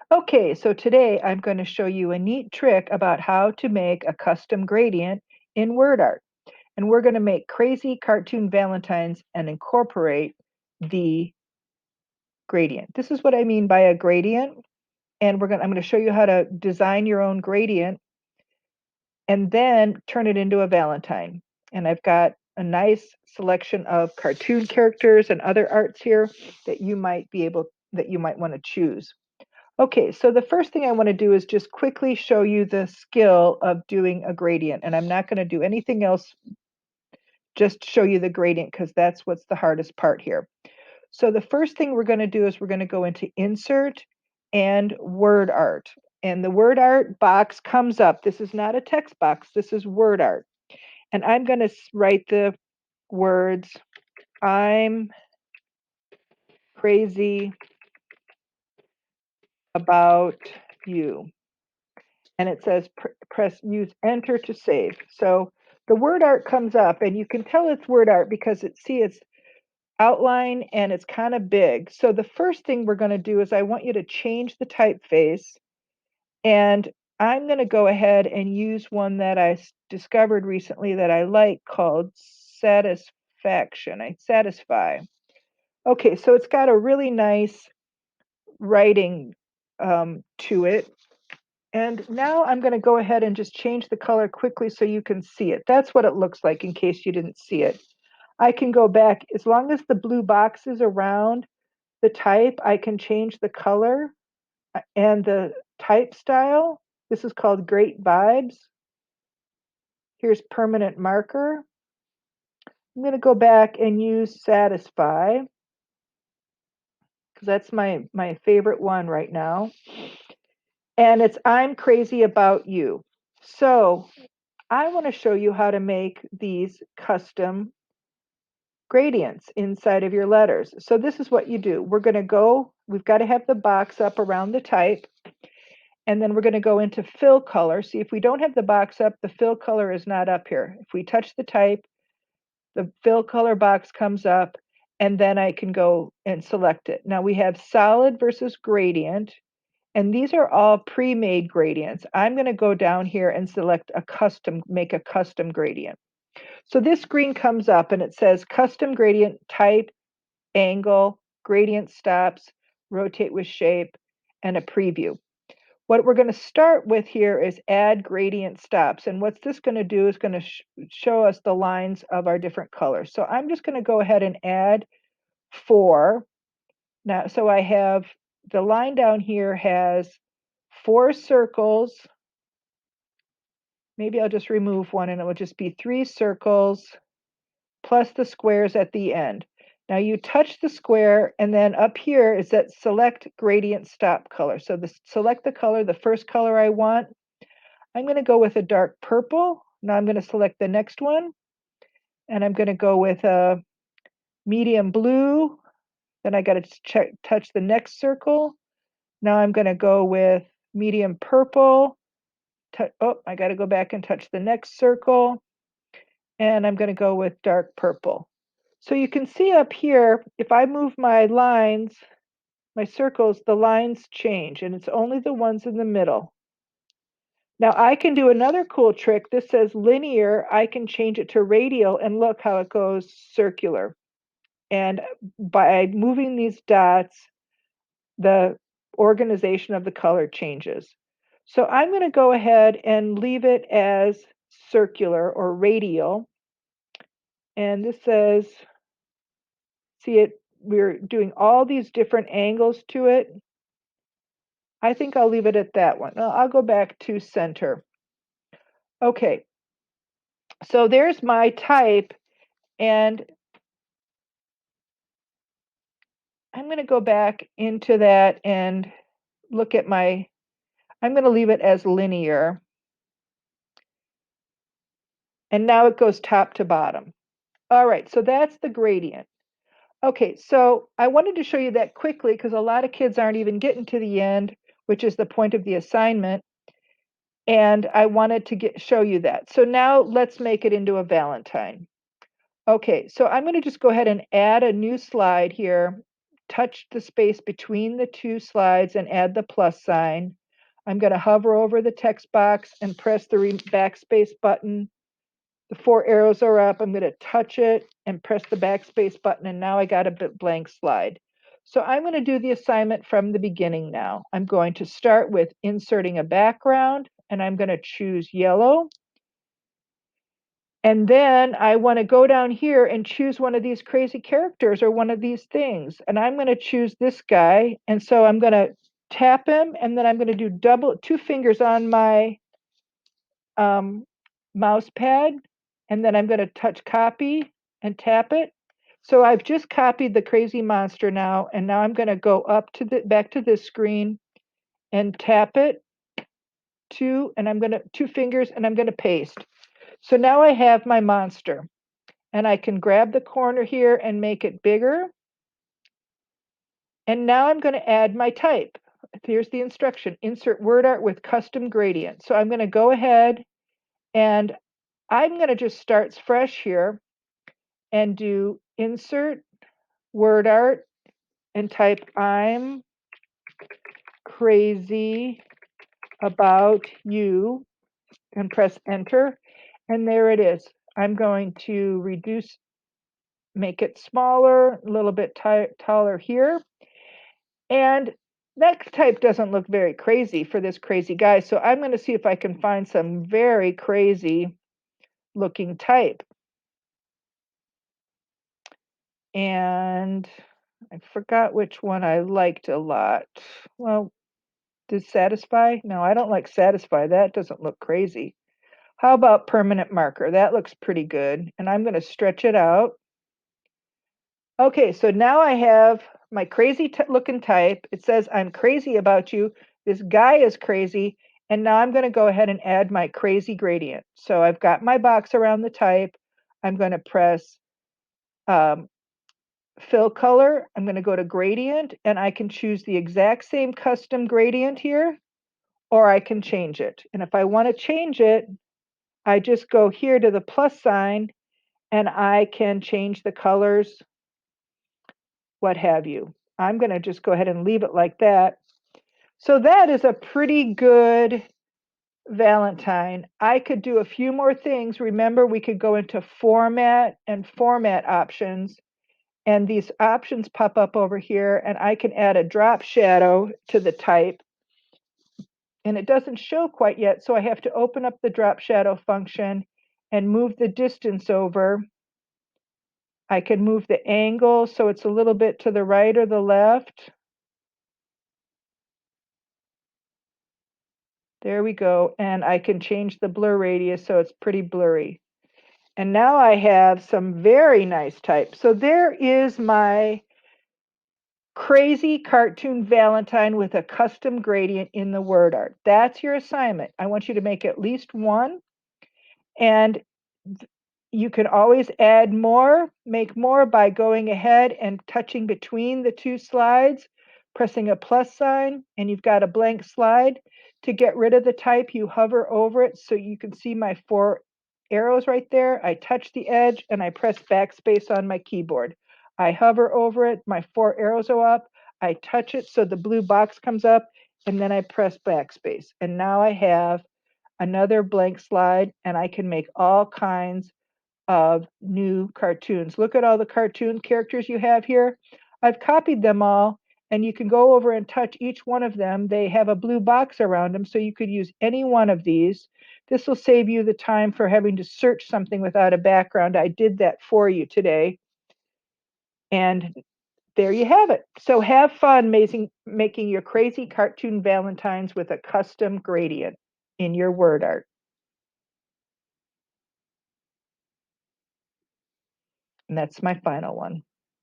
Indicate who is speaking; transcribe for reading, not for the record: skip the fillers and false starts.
Speaker 1: Okay, so today I'm going to show you a neat trick about how to make a custom gradient in word art. And we're going to make crazy cartoon Valentines and incorporate the gradient. This is what I mean by a gradient. And I'm going to show you how to design your own gradient and then turn it into a Valentine. And I've got a nice selection of cartoon characters and other arts here that you might want to choose. Okay, so the first thing I want to do is just quickly show you the skill of doing a gradient. And I'm not going to do anything else, just show you the gradient because that's what's the hardest part here. So the first thing we're going to do is we're going to go into Insert and Word Art. And the Word Art box comes up. This is not a text box, this is Word Art. And I'm going to write the words, I'm crazy about you. And it says press use enter to save. So the word art comes up and you can tell it's word art because it's outline and it's kind of big. So the first thing we're going to do is I want you to change the typeface, and I'm going to go ahead and use one that I discovered recently that I like called Satisfy. Okay, so it's got a really nice writing to it. And now I'm going to go ahead and just change the color quickly so you can see it. That's what it looks like in case you didn't see it. I can go back, as long as the blue box is around the type, I can change the color and the type style. This is called Great Vibes. Here's permanent marker. I'm going to go back and use Satisfy because that's my favorite one right now. And it's I'm crazy about you. So I want to show you how to make these custom gradients inside of your letters. So this is what you do. We've got to have the box up around the type, and then we're going to go into fill color. See, if we don't have the box up, the fill color is not up here. If we touch the type, the fill color box comes up, and then I can go and select it. Now we have solid versus gradient, and these are all pre-made gradients. I'm going to go down here and select make a custom gradient. So this screen comes up and it says custom gradient type, angle, gradient stops, rotate with shape, and a preview. What we're going to start with here is add gradient stops. And what's this going to do is going to show us the lines of our different colors. So I'm just going to go ahead and add 4. Now, so I have the line down here has 4 circles. Maybe I'll just remove one and it will just be 3 circles plus the squares at the end. Now you touch the square, and then up here is that select gradient stop color. So select the color, the first color I want. I'm going to go with a dark purple. Now I'm going to select the next one, and I'm going to go with a medium blue. Then I got to touch the next circle. Now I'm going to go with medium purple. I got to go back and touch the next circle, and I'm going to go with dark purple. So you can see up here, if I move my lines, my circles, the lines change, and it's only the ones in the middle. Now I can do another cool trick. This says linear. I can change it to radial, and look how it goes circular. And by moving these dots, the organization of the color changes. So I'm going to go ahead and leave it as circular or radial. And this says, see it, we're doing all these different angles to it. I think I'll leave it at that one. I'll go back to center. Okay, so there's my type, and I'm going to go back into that and look at I'm going to leave it as linear. And now it goes top to bottom. All right, so that's the gradient. Okay, so I wanted to show you that quickly because a lot of kids aren't even getting to the end, which is the point of the assignment. And I wanted to show you that. So now let's make it into a Valentine. Okay, so I'm going to just go ahead and add a new slide here touch the space between the two slides and add the plus sign. I'm going to hover over the text box and press the backspace button. The 4 arrows are up. I'm going to touch it and press the backspace button, and now I got a blank slide. So I'm going to do the assignment from the beginning now. I'm going to start with inserting a background, and I'm going to choose yellow. And then I want to go down here and choose one of these crazy characters or one of these things. And I'm going to choose this guy. And so I'm going to tap him, and then I'm going to do 2 fingers on my mouse pad. And then I'm going to touch copy and tap it. So I've just copied the crazy monster now. And now I'm going to go up to back to this screen and tap it. 2 fingers, and I'm going to paste. So now I have my monster. And I can grab the corner here and make it bigger. And now I'm going to add my type. Here's the instruction: insert word art with custom gradient. So I'm going to go ahead and I'm going to just start fresh here and do insert word art and type I'm crazy about you and press enter. And there it is. I'm going to make it smaller, a little bit taller here. And that type doesn't look very crazy for this crazy guy. So I'm going to see if I can find some very crazy looking type. And I forgot which one I liked a lot. Well, does Satisfy? No, I don't like Satisfy. That doesn't look crazy. How about Permanent Marker? That looks pretty good. And I'm going to stretch it out. Okay, so now I have my crazy looking type. It says I'm crazy about you. This guy is crazy. And now I'm going to go ahead and add my crazy gradient. So I've got my box around the type. I'm going to press fill color. I'm going to go to gradient, and I can choose the exact same custom gradient here, or I can change it. And if I want to change it, I just go here to the plus sign, and I can change the colors, what have you. I'm going to just go ahead and leave it like that. So that is a pretty good Valentine. I could do a few more things. Remember, we could go into format and format options, and these options pop up over here, and I can add a drop shadow to the type. And it doesn't show quite yet, so I have to open up the drop shadow function and move the distance over. I can move the angle so it's a little bit to the right or the left. There we go. And I can change the blur radius so it's pretty blurry. And now I have some very nice type. So there is my crazy cartoon Valentine with a custom gradient in the word art. That's your assignment. I want you to make at least one. And you can always add more, make more by going ahead and touching between the two slides, pressing a plus sign, and you've got a blank slide. To get rid of the type, you hover over it so you can see my 4 arrows right there. I touch the edge and I press backspace on my keyboard. I hover over it, my 4 arrows are up. I touch it so the blue box comes up, and then I press backspace. And now I have another blank slide, and I can make all kinds of new cartoons. Look at all the cartoon characters you have here. I've copied them all, and you can go over and touch each one of them. They have a blue box around them, so you could use any one of these. This will save you the time for having to search something without a background. I did that for you today. And there you have it. So have fun making your crazy cartoon Valentines with a custom gradient in your word art. And that's my final one.